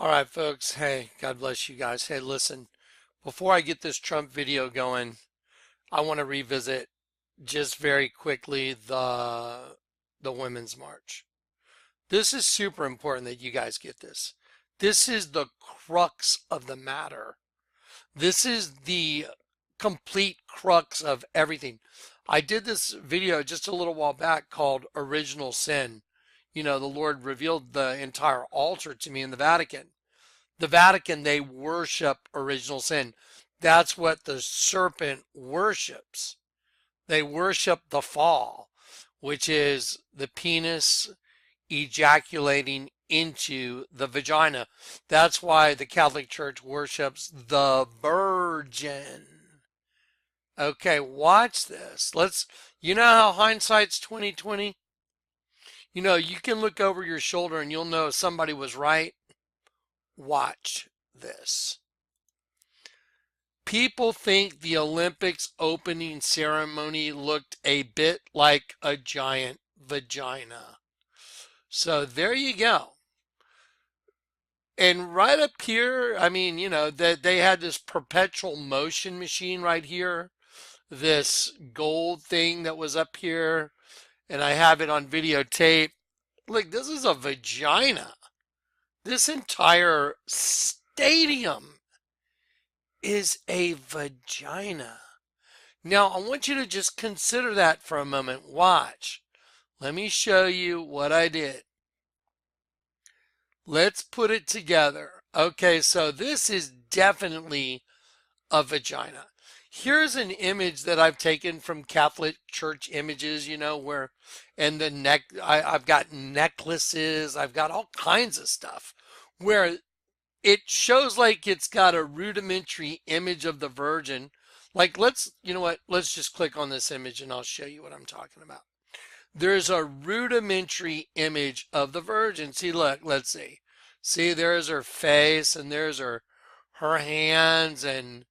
All right, folks. Hey, God bless you guys. Hey, listen, before I get this Trump video going, I want to revisit just very quickly the Women's March. This is super important that you guys get this. This is the crux of the matter. This is the complete crux of everything. I did this video just a little while back called Original Sin. You know, the Lord revealed the entire altar to me in the Vatican. The Vatican, they worship original sin. That's what the serpent worships. They worship the fall, which is the penis ejaculating into the vagina. That's why the Catholic Church worships the Virgin. Okay, watch this. You know how hindsight's 2020? You know, you can look over your shoulder and you'll know somebody was right. Watch this. People think the Olympics opening ceremony looked a bit like a giant vagina. So there you go. And right up here, I mean, you know, that they had this perpetual motion machine right here, this gold thing that was up here, and I have it on videotape. Look, this is a vagina. This entire stadium is a vagina. Now, I want you to just consider that for a moment. Watch. Let me show you what I did. Let's put it together. Okay, so this is definitely a vagina. Here's an image that I've taken from Catholic Church images, you know, where, and the neck, I've got necklaces, I've got all kinds of stuff where it shows like it's got a rudimentary image of the Virgin. Like, you know what, let's just click on this image and I'll show you what I'm talking about. There's a rudimentary image of the Virgin. See, look, let's see. See, there's her face and there's her hands and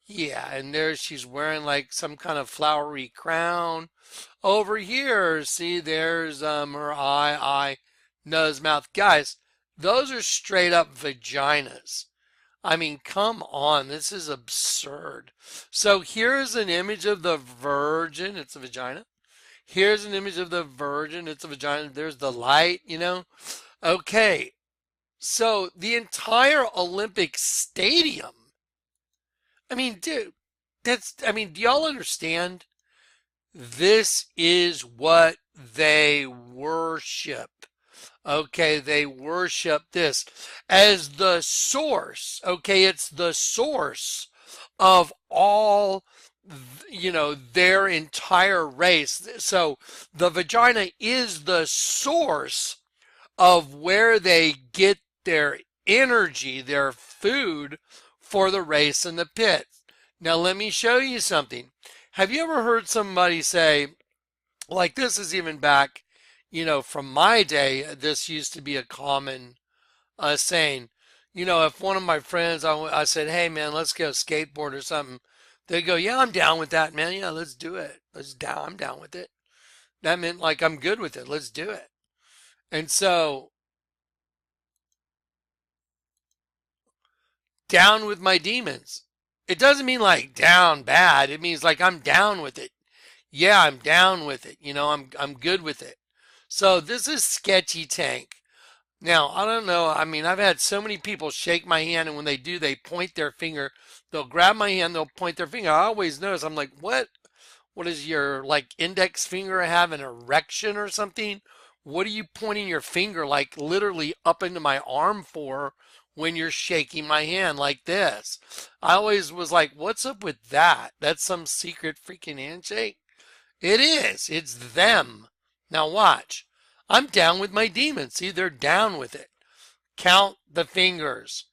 yeah, and there she's wearing like some kind of flowery crown. Over here, see, there's her eye, nose, mouth. Guys, those are straight up vaginas. I mean, come on, this is absurd. So here's an image of the Virgin. It's a vagina. Here's an image of the Virgin. It's a vagina. There's the light, you know. Okay, so the entire Olympic Stadium. I mean, dude, do y'all understand? This is what they worship. Okay, they worship this as the source. Okay, it's the source of all, you know, their entire race. So the vagina is the source of where they get their energy, their food for the race and the pit. Now let me show you something. Have you ever heard somebody say, like this is even back, you know, from my day, this used to be a common saying, you know, if one of my friends, I said, hey man, let's go skateboard or something. They go, yeah, I'm down with that, man. Yeah, let's do it. I'm down with it. That meant like, I'm good with it. Let's do it. And so, down with my demons. It doesn't mean like down bad. It means like I'm down with it. Yeah, I'm down with it. You know, I'm good with it. So this is Sketchy Tank. Now, I don't know. I mean, I've had so many people shake my hand, and when they do, they point their finger. They'll grab my hand, they'll point their finger. I always notice, I'm like, what? What is your like index finger have an erection or something? What are you pointing your finger like literally up into my arm for when you're shaking my hand like this? I always was like, what's up with that? That's some secret freaking handshake? It is. It's them. Now watch. I'm down with my demons. See, they're down with it. Count the fingers.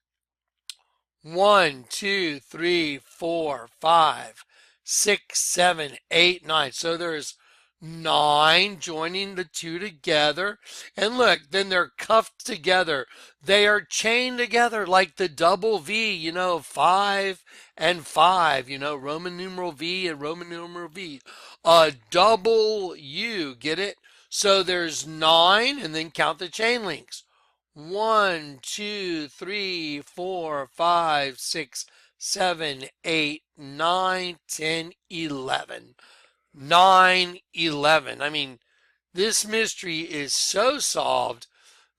1, 2, 3, 4, 5, 6, 7, 8, 9. So there's 9 joining the two together. And look, then they're cuffed together. They are chained together like the double V, you know, 5 and 5, you know, Roman numeral V and Roman numeral V. A double U, get it? So there's 9 and then count the chain links. 1, 2, 3, 4, 5, 6, 7, 8, 9, 10, 11. 9, 11. I mean, this mystery is so solved.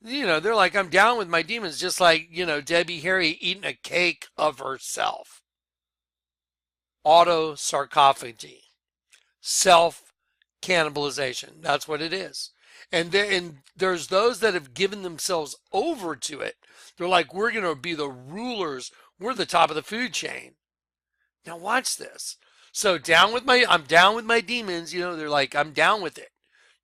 You know, they're like, I'm down with my demons, just like, you know, Debbie Harry eating a cake of herself. Autosarcophagy. Self cannibalization. That's what it is. And there's those that have given themselves over to it. They're like, we're going to be the rulers. We're the top of the food chain. Now watch this. So I'm down with my demons. You know, they're like, I'm down with it.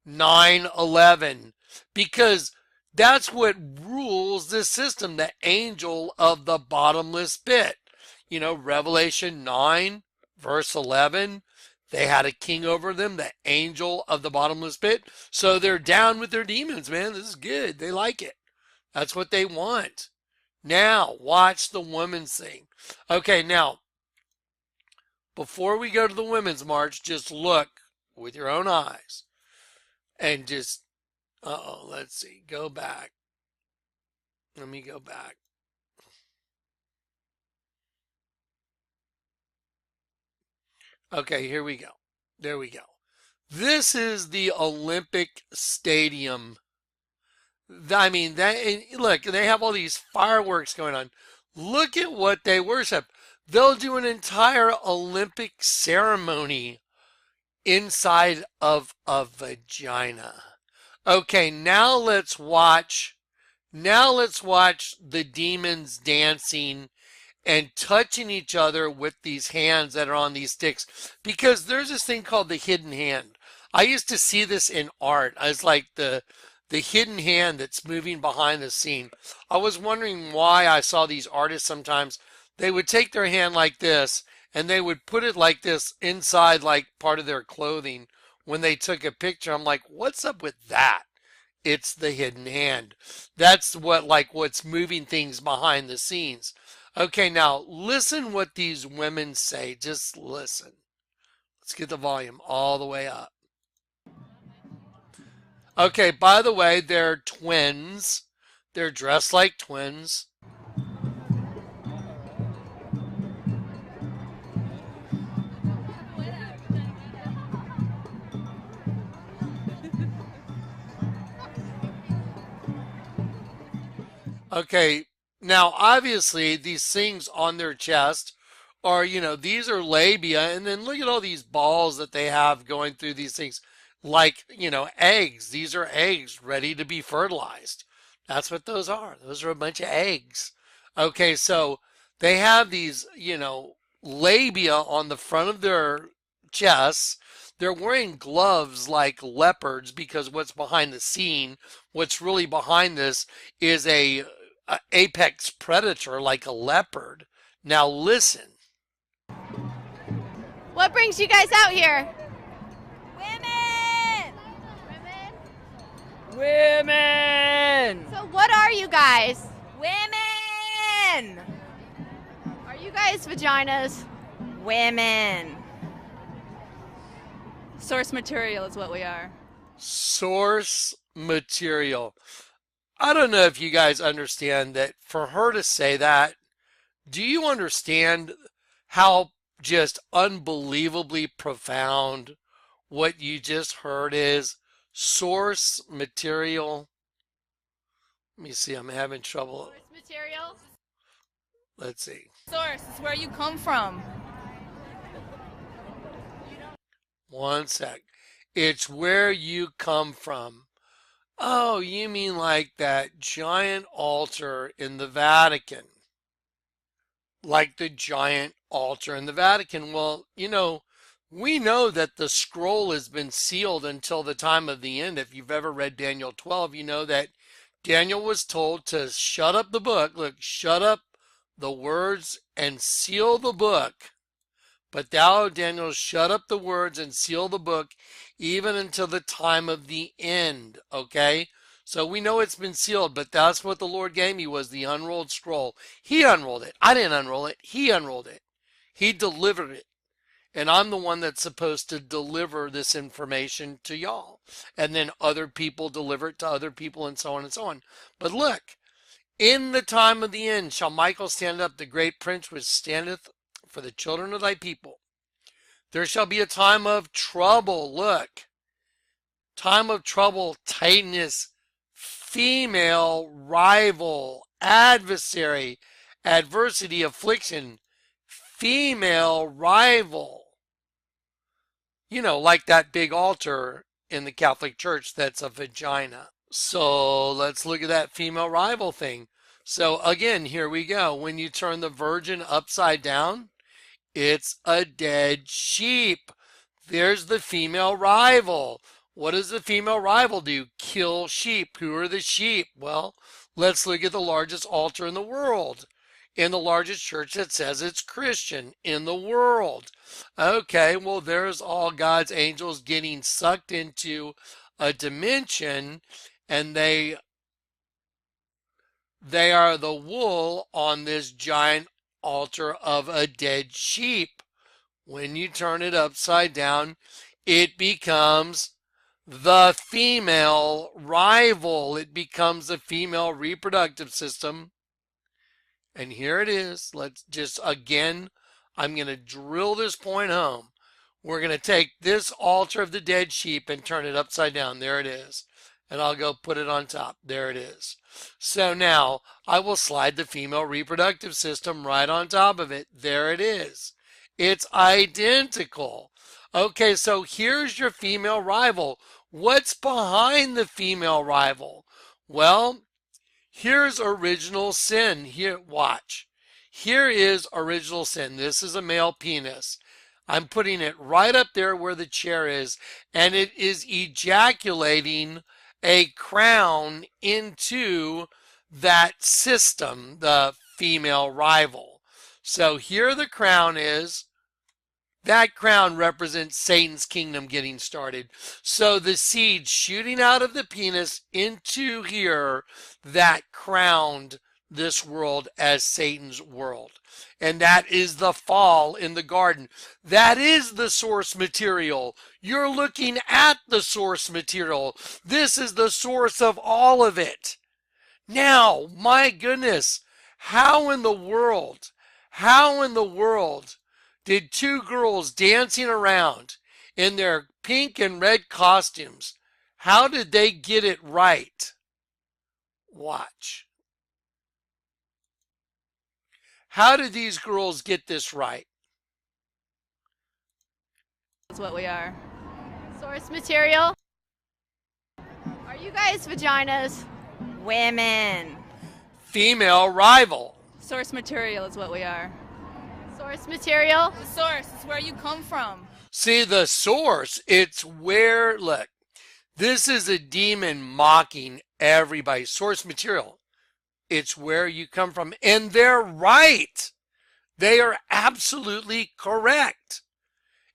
9/11, because that's what rules this system, the angel of the bottomless pit. You know, Revelation 9, verse 11, they had a king over them, the angel of the bottomless pit. So they're down with their demons, man. This is good. They like it. That's what they want. Now, watch the women's thing. Okay, now, before we go to the women's march, just look with your own eyes. And just, let's see, go back. Let me go back. Okay, here we go. There we go. This is the Olympic Stadium. I mean, look, they have all these fireworks going on. Look at what they worship. They'll do an entire Olympic ceremony inside of a vagina. Okay, now let's watch the demons dancing and touching each other with these hands that are on these sticks, because there's this thing called the hidden hand. I used to see this in art. I was like the hidden hand that's moving behind the scene. I was wondering why I saw these artists sometimes. They would take their hand like this and they would put it like this inside like part of their clothing when they took a picture. I'm like, what's up with that? It's the hidden hand. That's what's moving things behind the scenes. Okay, now listen what these women say. Just listen. Let's get the volume all the way up. Okay, by the way, they're twins. They're dressed like twins. Okay, now obviously these things on their chest are, you know, these are labia, and then look at all these balls that they have going through these things, like, you know, eggs. These are eggs ready to be fertilized. That's what those are. Those are a bunch of eggs. Okay, so they have these, you know, labia on the front of their chests. They're wearing gloves like leopards, because what's behind the scene, what's really behind this is a apex predator like a leopard. Now listen. What brings you guys out here? Women! Women! So what are you guys? Women! Are you guys vaginas? Women. Source material is what we are. Source material. I don't know if you guys understand that for her to say that. Do you understand how just unbelievably profound what you just heard is? Source material. Let me see, I'm having trouble. Source material? Let's see. Source is where you come from. One sec. It's where you come from. Oh, you mean like that giant altar in the Vatican? Like the giant altar in the Vatican. Well, you know, we know that the scroll has been sealed until the time of the end. If you've ever read Daniel 12, you know that Daniel was told to shut up the book. Look, shut up the words and seal the book. But thou, Daniel, shut up the words and seal the book even until the time of the end. Okay? So we know it's been sealed, but that's what the Lord gave me, was the unrolled scroll. He unrolled it. I didn't unroll it. He unrolled it. He delivered it. And I'm the one that's supposed to deliver this information to y'all. And then other people deliver it to other people, and so on and so on. But look, In the time of the end shall Michael stand up, the great prince which standeth for the children of thy people. There shall be a time of trouble. Look, time of trouble, tightness, female rival, adversary, adversity, affliction, female rival. You know, like that big altar in the Catholic Church that's a vagina. So let's look at that female rival thing. So again, here we go. When you turn the virgin upside down, it's a dead sheep. There's the female rival. What does the female rival do? Kill sheep. Who are the sheep? Well, let's look at the largest altar in the world, in the largest church that says it's Christian in the world. Okay, well, there's all God's angels getting sucked into a dimension, and they are the wool on this giant altar of a dead sheep. When you turn it upside down, it becomes the female rival. It becomes the female reproductive system. And here it is. Let's just, again, I'm going to drill this point home. We're going to take this altar of the dead sheep and turn it upside down. There it is. And I'll go put it on top. There it is. So now I will slide the female reproductive system right on top of it. There it is. It's identical. Okay, so here's your female rival. What's behind the female rival? Well, here's original sin. Here, watch. Here is original sin. This is a male penis. I'm putting it right up there where the chair is, and it is ejaculating a crown into that system, the female rival. So here the crown is. That crown represents Satan's kingdom getting started. So the seed shooting out of the penis into here, that crowned this world as Satan's world. And that is the fall in the garden. That is the source material. You're looking at the source material. This is the source of all of it. Now, my goodness, how in the world did two girls dancing around in their pink and red costumes, how did they get it right? Watch. How did these girls get this right? That's what we are. Source material. Are you guys vaginas? Women. Female rival. Source material is what we are. Source material. The source is where you come from. See, the source, it's where, look, this is a demon mocking everybody. Source material, it's where you come from. And they're right. They are absolutely correct.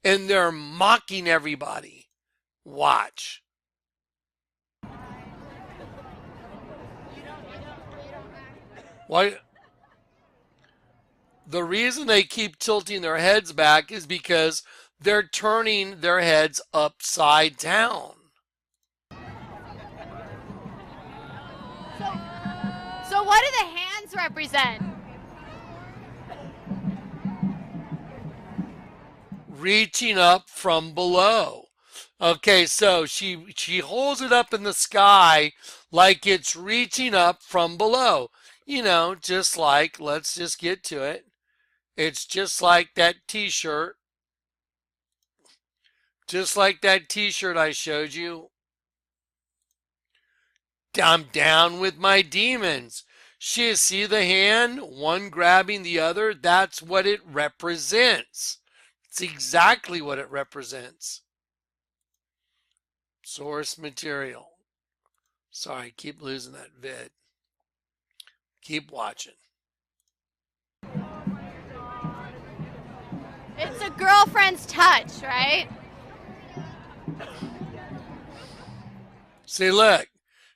And they're mocking everybody. Watch. Why? The reason they keep tilting their heads back is because they're turning their heads upside down. So what do the hands represent? Reaching up from below. Okay, so she holds it up in the sky like it's reaching up from below. You know, just like, let's just get to it. It's just like that t-shirt. Just like that t-shirt I showed you. I'm down with my demons. See the hand, one grabbing the other? That's what it represents. It's exactly what it represents. Source material. Sorry, I keep losing that vid. Keep watching. It's a girlfriend's touch, right? See, look.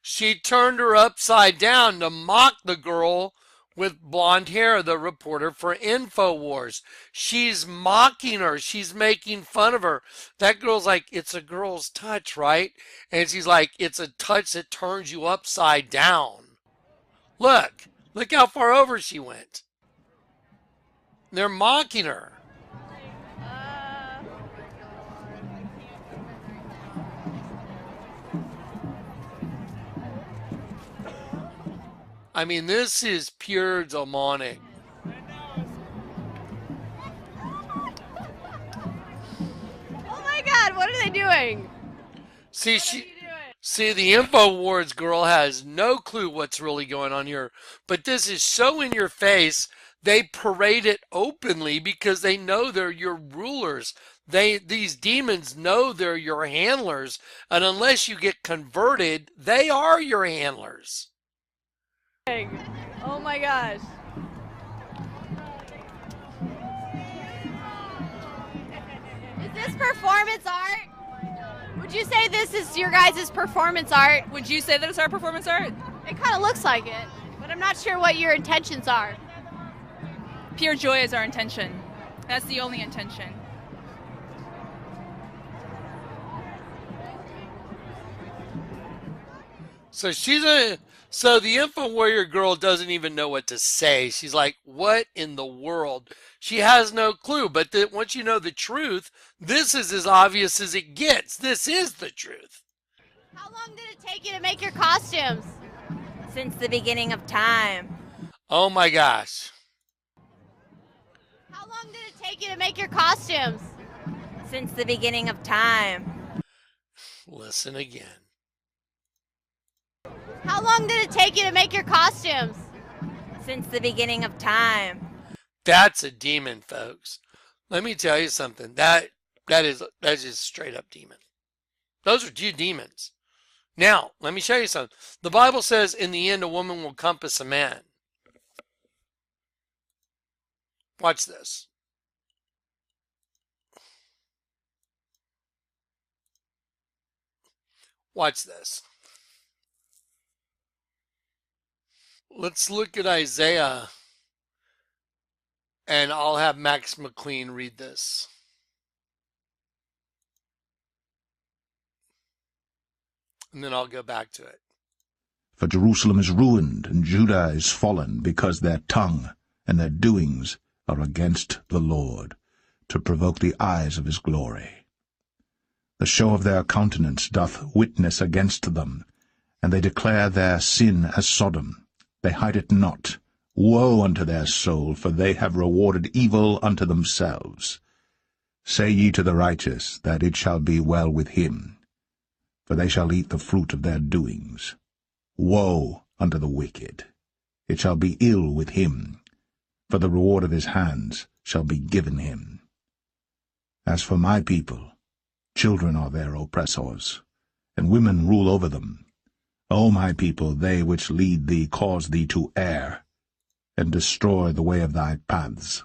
She turned her upside down to mock the girl with blonde hair, the reporter for InfoWars. She's mocking her. She's making fun of her. That girl's like, it's a girl's touch, right? And she's like, it's a touch that turns you upside down. Look, Look how far over she went. They're mocking her. I mean, this is pure demonic. Oh my God, what are they doing? See, the InfoWars girl has no clue what's really going on here. But this is so in your face. They parade it openly because they know they're your rulers. These demons know they're your handlers, and unless you get converted, they are your handlers. Oh my gosh. Is this performance art? Would you say this is your guys' performance art? Would you say that it's our performance art? It kind of looks like it, but I'm not sure what your intentions are. Pure joy is our intention. That's the only intention. So so the Info Warrior girl doesn't even know what to say. She's like, what in the world? She has no clue. But once you know the truth, this is as obvious as it gets. This is the truth. How long did it take you to make your costumes? Since the beginning of time. Oh my gosh. How long did it take you to make your costumes? Since the beginning of time. Listen again. How long did it take you to make your costumes? Since the beginning of time. That's a demon, folks. Let me tell you something. That's just straight up demon. Those are two demons. Now, let me show you something. The Bible says in the end a woman will compass a man. Watch this. Watch this. Let's look at Isaiah, and I'll have Max McLean read this. And then I'll go back to it. For Jerusalem is ruined, and Judah is fallen, because their tongue and their doings are against the Lord, to provoke the eyes of his glory. The show of their countenance doth witness against them, and they declare their sin as Sodom. They hide it not. Woe unto their soul, for they have rewarded evil unto themselves. Say ye to the righteous, that it shall be well with him, for they shall eat the fruit of their doings. Woe unto the wicked! It shall be ill with him, for the reward of his hands shall be given him. As for my people, children are their oppressors, and women rule over them. O my people, they which lead thee cause thee to err, and destroy the way of thy paths.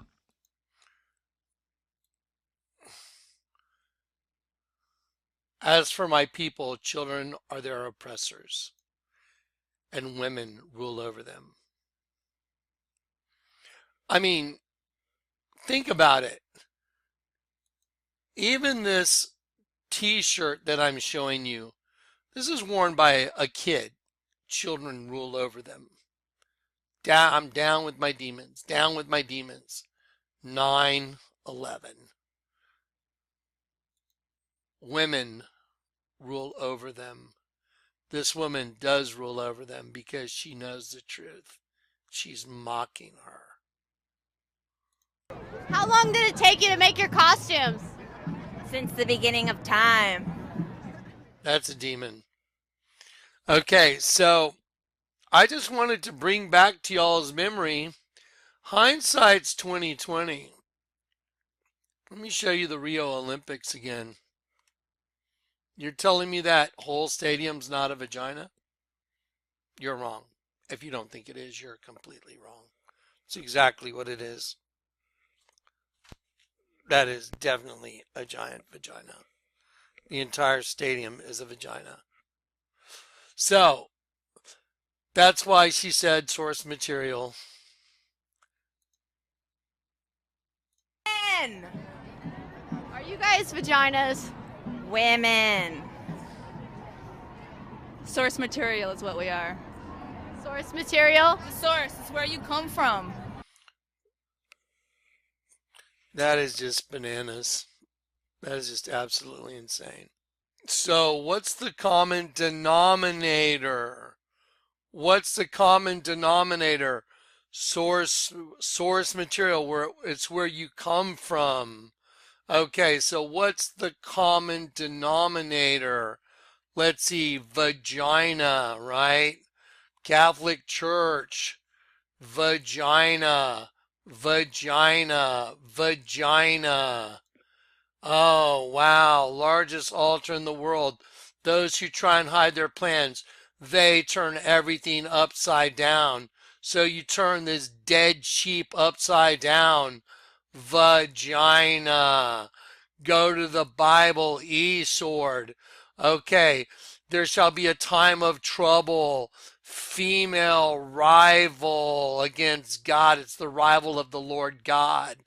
As for my people, children are their oppressors, and women rule over them. I mean, think about it. Even this t-shirt that I'm showing you, this is worn by a kid. Children rule over them. I'm down with my demons. Down with my demons. 9/11. Women rule over them. This woman does rule over them because she knows the truth. She's mocking her. How long did it take you to make your costumes? Since the beginning of time. That's a demon. Okay, so I just wanted to bring back to y'all's memory, hindsight's 2020. Let me show you the Rio Olympics again. You're telling me that whole stadium's not a vagina? You're wrong. If you don't think it is, you're completely wrong. It's exactly what it is. That is definitely a giant vagina. The entire stadium is a vagina. So, that's why she said source material. Men! Are you guys vaginas? Women. Source material is what we are. Source material. The source is where you come from. That is just bananas. That is just absolutely insane. So, what's the common denominator? What's the common denominator? Source material, where it's where you come from. Okay, so what's the common denominator? Let's see, vagina, right? Catholic Church, vagina, vagina, vagina. Oh, wow. Largest altar in the world. Those who try and hide their plans, they turn everything upside down. So you turn this dead sheep upside down. Vagina. Go to the Bible, e-sword. Okay, there shall be a time of trouble. Female rival against God. It's the rival of the Lord God.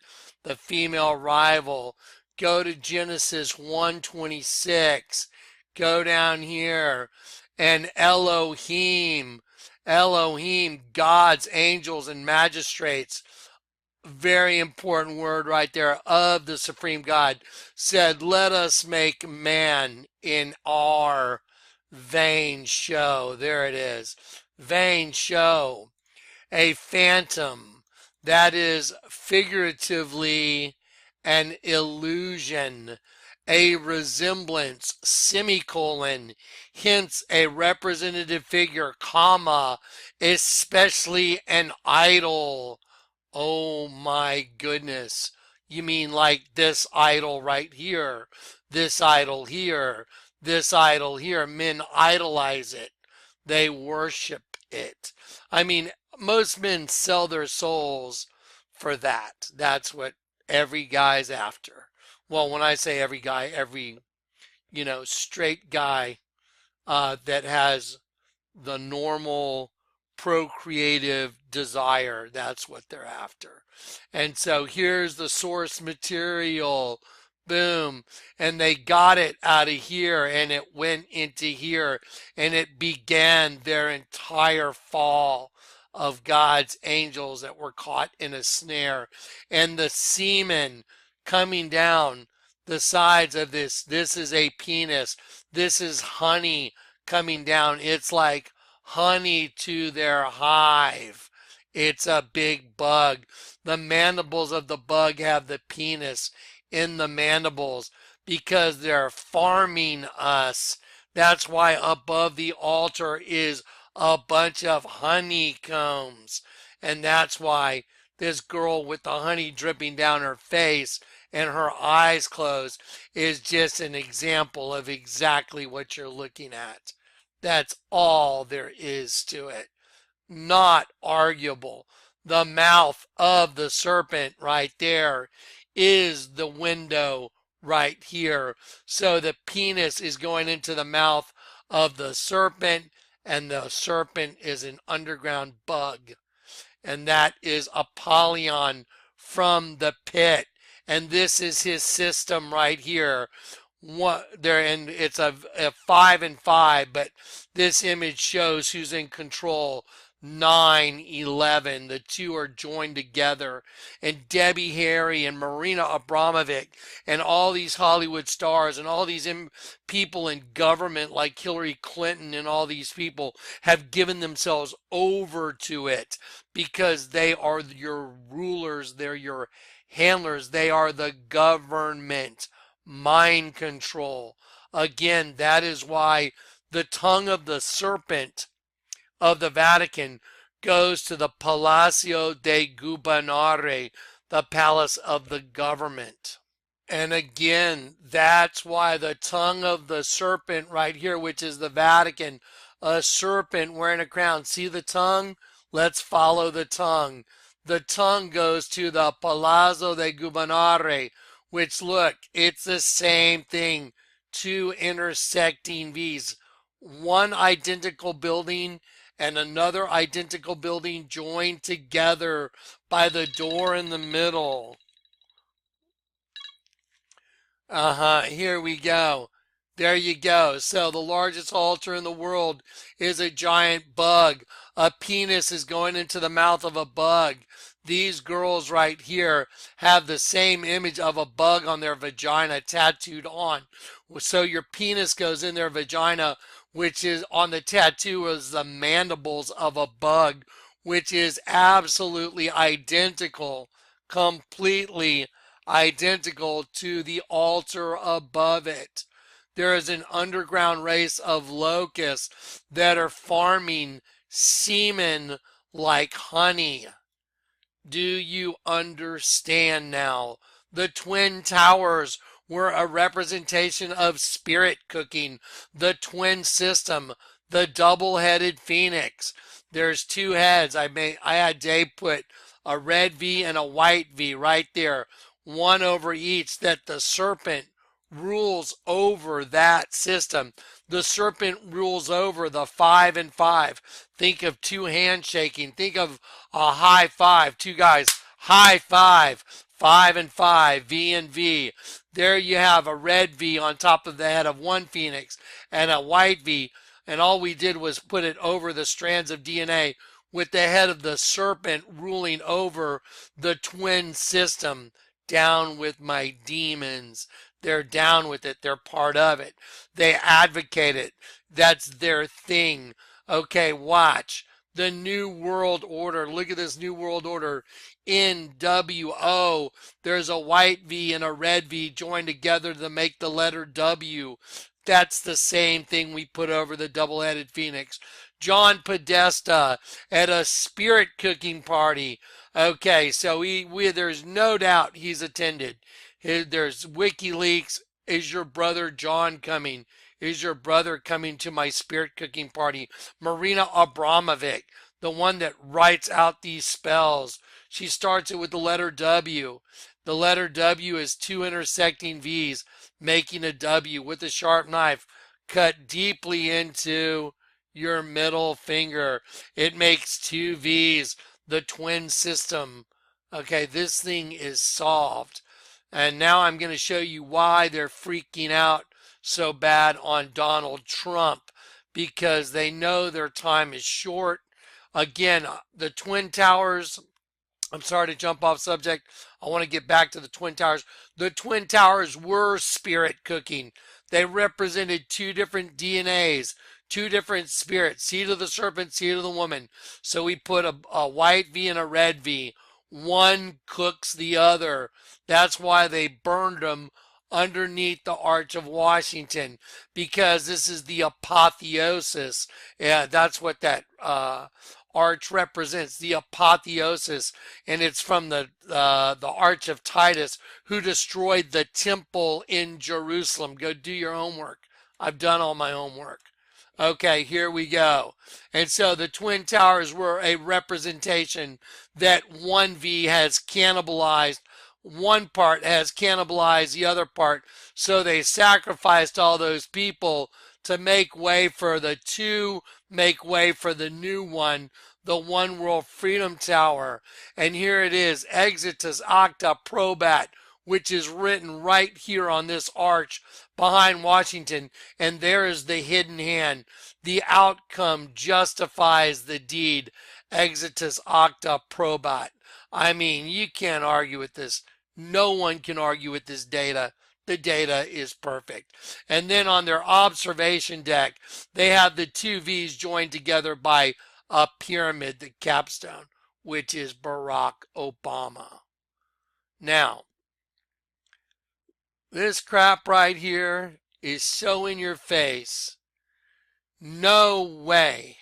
The female rival. Go to Genesis 1:26. Go down here. And Elohim, God's angels and magistrates, very important word right there, of the supreme God, said, let us make man in our vain show. There it is. Vain show. A phantom. That is figuratively an illusion. A resemblance, semicolon, hence a representative figure, comma, especially an idol. Oh my goodness. You mean like this idol right here, this idol here, this idol here. Men idolize it. They worship it. I mean, most men sell their souls for that. That's what every guy's after. Well, when I say every guy, every, straight guy that has the normal procreative desire, that's what they're after. And so here's the source material. Boom. And they got it out of here and it went into here and it began their entire fall of God's angels that were caught in a snare. And the semen coming down the sides of this is a penis. This is honey coming down. It's like honey to their hive. It's a big bug. The mandibles of the bug have the penis in the mandibles because they're farming us. That's why above the altar is a bunch of honeycombs. And that's why this girl with the honey dripping down her face and her eyes closed is just an example of exactly what you're looking at. That's all there is to it. Not arguable. The mouth of the serpent right there is the window right here. So the penis is going into the mouth of the serpent, and the serpent is an underground bug. And that is Apollyon from the pit. And this is his system right here. And it's a 5 and 5, but this image shows who's in control. 9/11. The two are joined together. And Debbie Harry and Marina Abramovic and all these Hollywood stars and all these people in government like Hillary Clinton and all these people have given themselves over to it because they are your rulers. They're your handlers. They are the government. Mind control. Again, that is why the tongue of the serpent of the Vatican goes to the Palacio de Governare, the palace of the government. And again, that's why the tongue of the serpent right here, which is the Vatican, a serpent wearing a crown. See the tongue? Let's follow the tongue. The tongue goes to the Palazzo de Governare, which, look, it's the same thing. Two intersecting V's. One identical building and another identical building joined together by the door in the middle. Here we go. There you go. So the largest altar in the world is a giant bug. A penis is going into the mouth of a bug. These girls right here have the same image of a bug on their vagina tattooed on. So your penis goes in their vagina, which is on the tattoo is the mandibles of a bug, which is absolutely identical, completely identical to the altar above it. There is an underground race of locusts that are farming semen like honey. Do you understand now? The Twin Towers were a representation of spirit cooking, the twin system, the double-headed phoenix. There's two heads. I had Dave put a red V and a white V right there, one over each, that the serpent rules over that system. The serpent rules over the 5 and 5. Think of two hands shaking. Think of a high five. Two guys, high five. 5 and 5, V and V. There you have a red V on top of the head of one phoenix and a white V. And all we did was put it over the strands of DNA with the head of the serpent ruling over the twin system. Down with my demons. They're down with it. They're part of it. They advocate it. That's their thing. Okay, watch. The New World Order. Look at this New World Order. NWO. There's a white V and a red V joined together to make the letter W. That's the same thing we put over the double-headed phoenix. John Podesta at a spirit cooking party. Okay, so there's no doubt he's attended. There's WikiLeaks. Is your brother John coming? Is your brother coming to my spirit cooking party? Marina Abramovic, the one that writes out these spells. She starts it with the letter W. The letter W is two intersecting V's, making a W with a sharp knife cut deeply into your middle finger. It makes two V's, the twin system. Okay, this thing is solved. And now I'm going to show you why they're freaking out so bad on Donald Trump, because they know their time is short. Again, the Twin Towers, I'm sorry to jump off subject. I want to get back to the Twin Towers. The Twin Towers were spirit cooking. They represented two different DNAs, two different spirits, seed of the serpent, seed of the woman. So we put a white V and a red V. One cooks the other. That's why they burned them underneath the Arch of Washington, because this is the apotheosis. Yeah, that's what that arch represents, the apotheosis, and it's from the Arch of Titus, who destroyed the temple in Jerusalem. Go do your homework. I've done all my homework. Okay, here we go. And so the Twin Towers were a representation that one V has cannibalized, one part has cannibalized the other part. So they sacrificed all those people to make way for the two, make way for the new one, the One World Freedom Tower. And here it is, Exitus Acta Probat, which is written right here on this arch behind Washington. And there is the hidden hand. The outcome justifies the deed. Exitus Acta Probat. I mean, you can't argue with this. No one can argue with this data. The data is perfect. And then on their observation deck, they have the two V's joined together by a pyramid, the capstone, which is Barack Obama. Now, this crap right here is so in your face. No way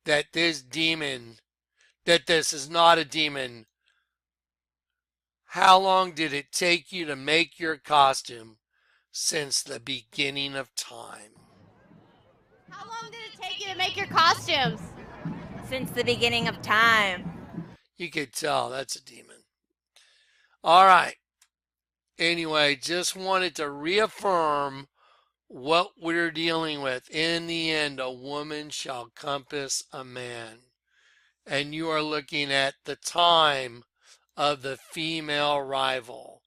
that this demon, that this is not a demon. How long did it take you to make your costume? Since the beginning of time. How long did it take you to make your costumes? Since the beginning of time. You could tell that's a demon. All right. Anyway, just wanted to reaffirm what we're dealing with. In the end, a woman shall compass a man. And you are looking at the time of the female rival.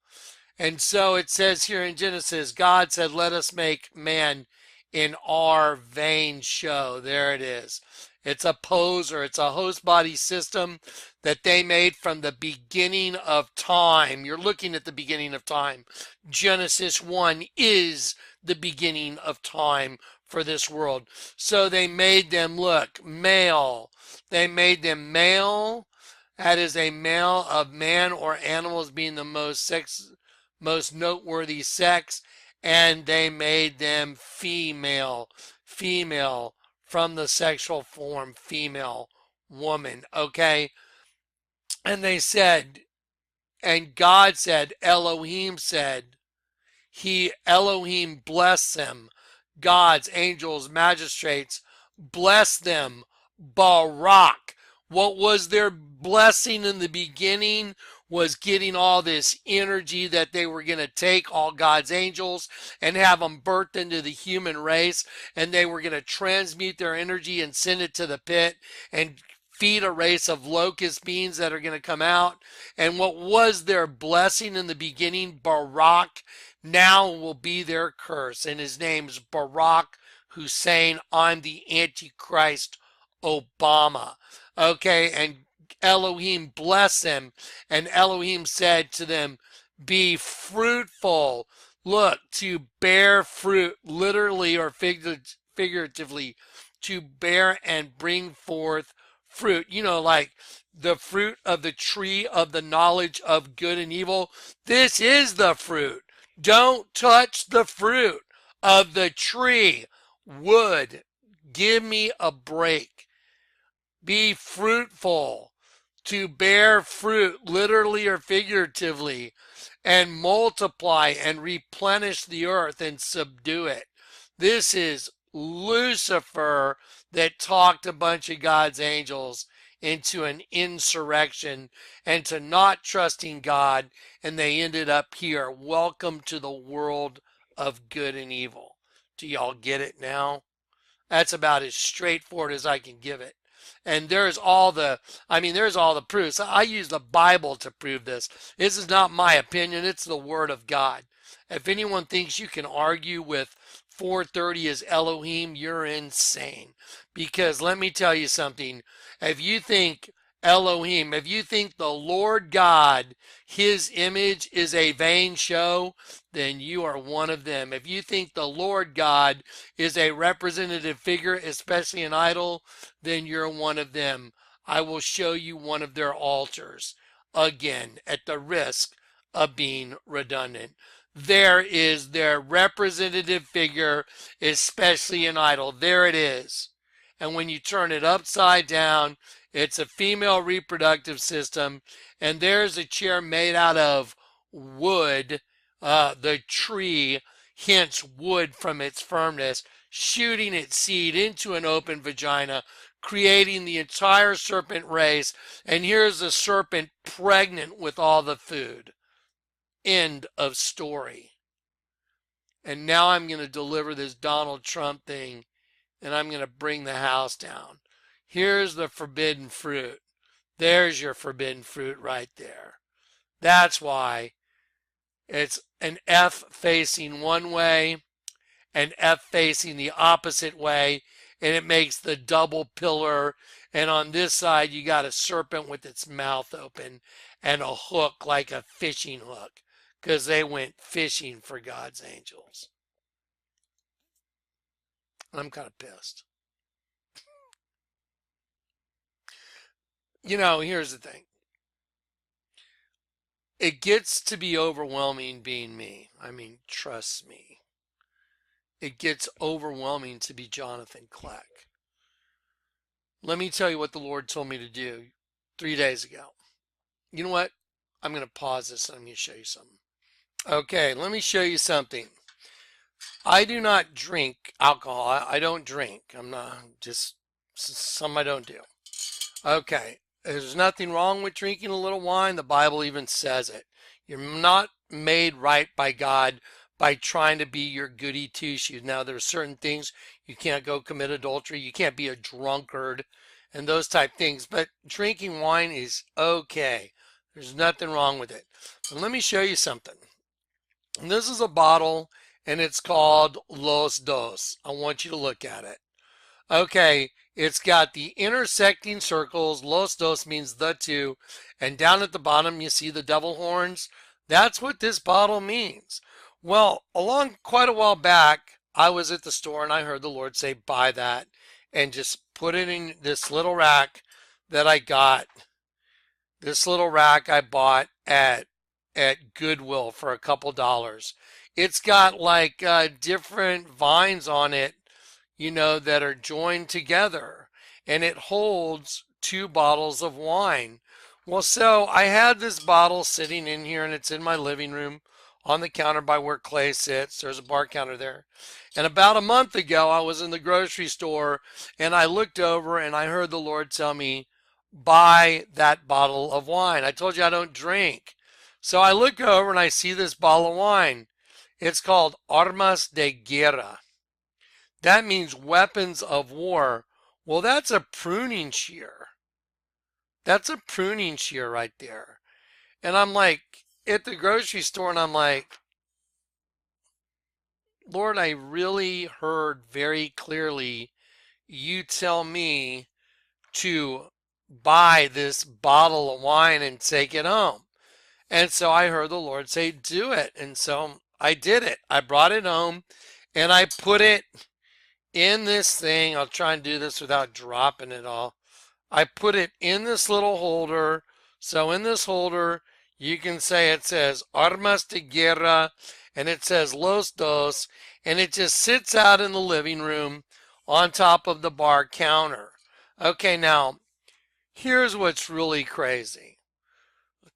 And so it says here in Genesis, God said, let us make man in our vain show. There it is. It's a poser. It's a host body system that they made from the beginning of time. You're looking at the beginning of time. Genesis 1 is the beginning of time for this world. So they made them look male. They made them male. That is a male of man or animals being the most noteworthy sex, and they made them female, female from the sexual form female, woman, okay? And they said, and God said, Elohim said, Elohim blessed them, gods, angels, magistrates, bless them, Barak. What was their blessing in the beginning was getting all this energy that they were going to take all God's angels and have them birthed into the human race, and they were going to transmute their energy and send it to the pit and feed a race of locust beings that are going to come out. And what was their blessing in the beginning, Barak, now will be their curse. And his name's Barack Hussein. I'm the Antichrist Obama. Okay, and Elohim blessed them, and Elohim said to them, be fruitful. Look, to bear fruit, literally or figuratively, to bear and bring forth fruit. You know, like the fruit of the tree of the knowledge of good and evil. This is the fruit. Don't touch the fruit of the tree. Wood, give me a break. Be fruitful, to bear fruit, literally or figuratively, and multiply and replenish the earth and subdue it. This is Lucifer that talked a bunch of God's angels into an insurrection and to not trusting God, and they ended up here. Welcome to the world of good and evil. Do y'all get it now? That's about as straightforward as I can give it. And there's all the proofs. I use the Bible to prove this. This is not my opinion. It's the Word of God. If anyone thinks you can argue with 430 as Elohim, you're insane. Because let me tell you something. If you think Elohim, if you think the Lord God, his image is a vain show, then you are one of them. If you think the Lord God is a representative figure, especially an idol, then you're one of them. I will show you one of their altars. Again, at the risk of being redundant. There is their representative figure, especially an idol. There it is. And when you turn it upside down, it's a female reproductive system. And there's a chair made out of wood, the tree, hence wood from its firmness, shooting its seed into an open vagina, creating the entire serpent race. And here's the serpent pregnant with all the food. End of story. And now I'm going to deliver this Donald Trump thing, and I'm going to bring the house down. Here's the forbidden fruit. There's your forbidden fruit right there. That's why it's an F facing one way, an F facing the opposite way, and it makes the double pillar. And on this side, you got a serpent with its mouth open and a hook like a fishing hook, because they went fishing for God's angels. I'm kind of pissed. You know, here's the thing. It gets to be overwhelming being me. I mean, trust me. It gets overwhelming to be Jonathan Kleck. Let me tell you what the Lord told me to do 3 days ago. You know what? I'm going to pause this and I'm going to show you something. Okay, let me show you something. I do not drink alcohol. I don't drink. I'm not, just some I don't do. Okay, there's nothing wrong with drinking a little wine. The Bible even says it. You're not made right by God by trying to be your goody two-shoes. Now, there are certain things you can't go commit adultery. You can't be a drunkard and those type things. But drinking wine is okay. There's nothing wrong with it. But let me show you something. And this is a bottle, and it's called Los Dos. I want you to look at it. Okay, it's got the intersecting circles. Los Dos means the two. And down at the bottom, you see the devil horns. That's what this bottle means. Well, along quite a while back, I was at the store and I heard the Lord say, buy that and just put it in this little rack that I got. This little rack I bought at Goodwill for a couple dollars. It's got like different vines on it, that are joined together, and it holds 2 bottles of wine. Well, so I had this bottle sitting in here, and it's in my living room on the counter by where Clay sits. There's a bar counter there. And about a month ago, I was in the grocery store, and I looked over and I heard the Lord tell me, buy that bottle of wine. I told you I don't drink. So I look over and I see this bottle of wine. It's called Armas de Guerra. That means weapons of war. Well, that's a pruning shear. That's a pruning shear right there. And I'm like at the grocery store and I'm like, Lord, I really heard very clearly you tell me to buy this bottle of wine and take it home. And so I heard the Lord say, do it. And so I did it. I brought it home and I put it in this thing. I'll try and do this without dropping it all. I put it in this little holder. So in this holder, you can say it says Armas de Guerra and it says Los Dos, and it just sits out in the living room on top of the bar counter. Okay, now here's what's really crazy.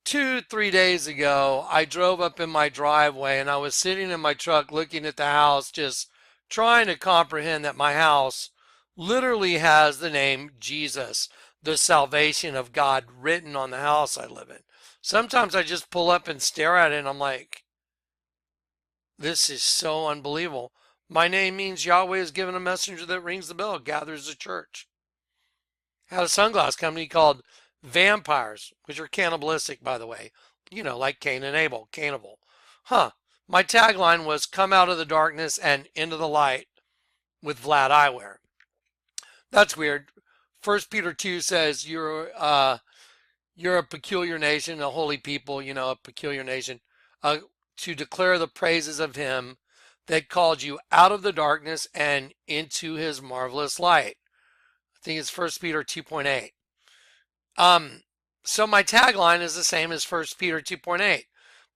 2-3 days ago, I drove up in my driveway and I was sitting in my truck looking at the house, just trying to comprehend that my house literally has the name Jesus, the salvation of God, written on the house I live in. Sometimes I just pull up and stare at it and I'm like, this is so unbelievable. My name means Yahweh is given a messenger that rings the bell, gathers the church. I had a sunglass company called Vampires, which are cannibalistic, by the way. Like Cain and Abel, cannibal. My tagline was come out of the darkness and into the light with Vlad Eyewear. That's weird. 1 Peter 2 says you're a peculiar nation, a holy people, a peculiar nation, to declare the praises of him that called you out of the darkness and into his marvelous light. I think it's 1 Peter 2.8. So my tagline is the same as 1 Peter 2.8.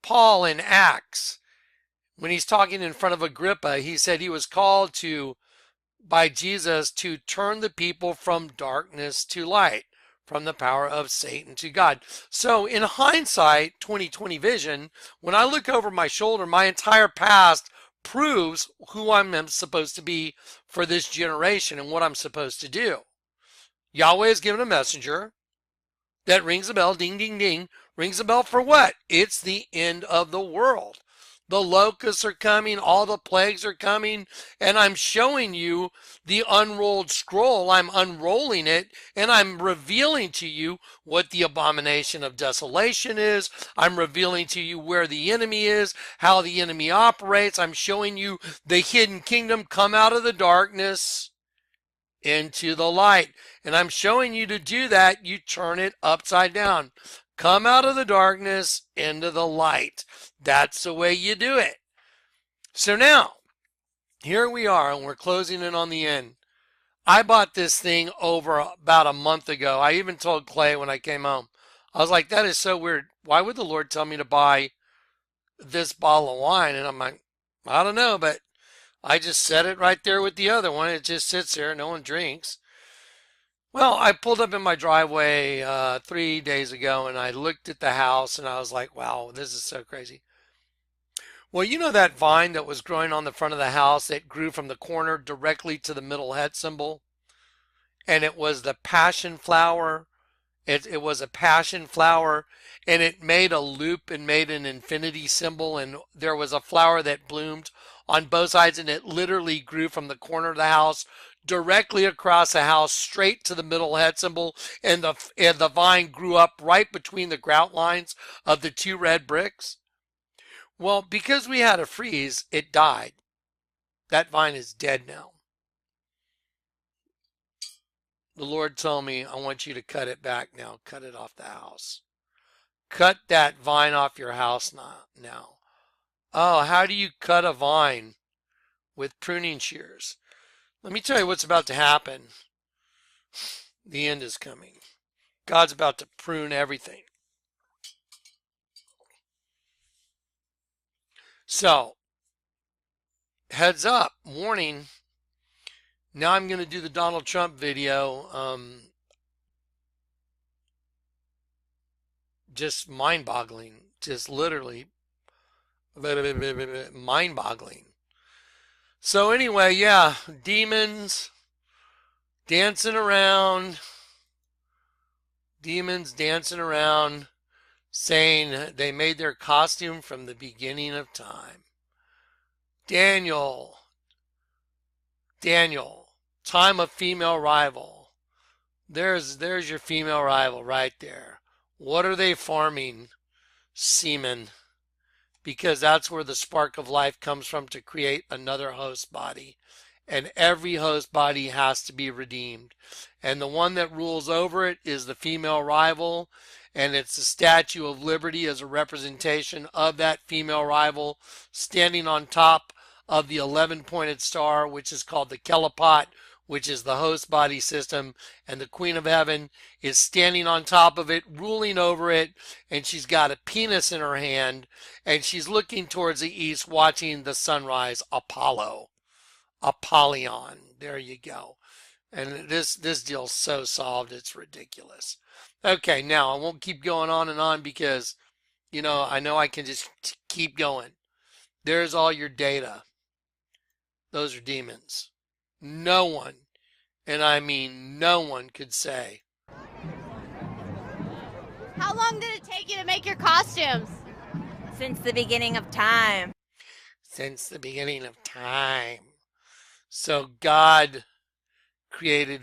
Paul in Acts, when he's talking in front of Agrippa, he said he was called by Jesus to turn the people from darkness to light, from the power of Satan to God. So in hindsight, 2020 vision, when I look over my shoulder, my entire past proves who I'm supposed to be for this generation and what I'm supposed to do. Yahweh has given a messenger that rings a bell, ding, ding, ding. Rings a bell for what? It's the end of the world. The locusts are coming, all the plagues are coming, and I'm showing you the unrolled scroll. I'm unrolling it, and I'm revealing to you what the abomination of desolation is. I'm revealing to you where the enemy is, how the enemy operates. I'm showing you the hidden kingdom come out of the darkness into the light. And I'm showing you to do that, you turn it upside down. Come out of the darkness into the light. That's the way you do it. So now, here we are, and we're closing in on the end. I bought this thing over about a month ago. I even told Clay when I came home. I was like, that is so weird. Why would the Lord tell me to buy this bottle of wine? And I'm like, I don't know, but I just set it right there with the other one. It just sits there. No one drinks. Well, I pulled up in my driveway 3 days ago and I looked at the house and I was like, wow, this is so crazy. Well, you know that vine that was growing on the front of the house that grew from the corner directly to the middle head symbol? And it was the passion flower. It was a passion flower, and it made a loop and made an infinity symbol, and there was a flower that bloomed on both sides, and it literally grew from the corner of the house directly across the house straight to the middle head symbol, and the vine grew up right between the grout lines of the 2 red bricks. Well, because we had a freeze, it died. That vine is dead now. The Lord told me, I want you to cut it back now. Cut it off the house. Cut that vine off your house now. Oh, how do you cut a vine? With pruning shears. Let me tell you what's about to happen. The end is coming. God's about to prune everything. So, heads up, warning. Now I'm going to do the Donald Trump video. Just mind-boggling. Just literally mind-boggling. So anyway, yeah, demons dancing around. Demons dancing around, saying they made their costume from the beginning of time. Daniel, time of female rival. There's your female rival right there. What are they farming? Semen. Because that's where the spark of life comes from to create another host body. And every host body has to be redeemed. And the one that rules over it is the female rival. And it's the Statue of Liberty as a representation of that female rival standing on top of the 11-pointed star, which is called the Kelipot, which is the host body system. And the Queen of Heaven is standing on top of it, ruling over it. And she's got a penis in her hand. And she's looking towards the east, watching the sunrise. Apollo. Apollyon. There you go. And this deal's so solved, it's ridiculous. Okay, now I won't keep going on and on because, I know I can just keep going. There's all your data. Those are demons. No one, and I mean no one, could say. How long did it take you to make your costumes? Since the beginning of time. Since the beginning of time. So God created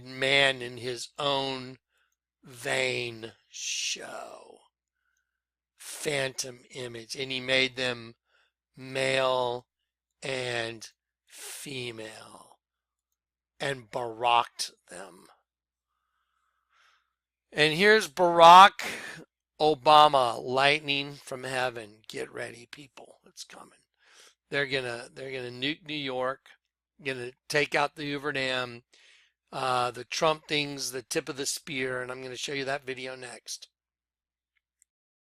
man in his own vain show. Phantom image. And he made them male and female. And Baracked them. And here's Barack Obama, lightning from heaven. Get ready, people. It's coming. They're gonna nuke New York. Gonna take out the Hoover Dam. The Trump thing's the tip of the spear, and I'm gonna show you that video next.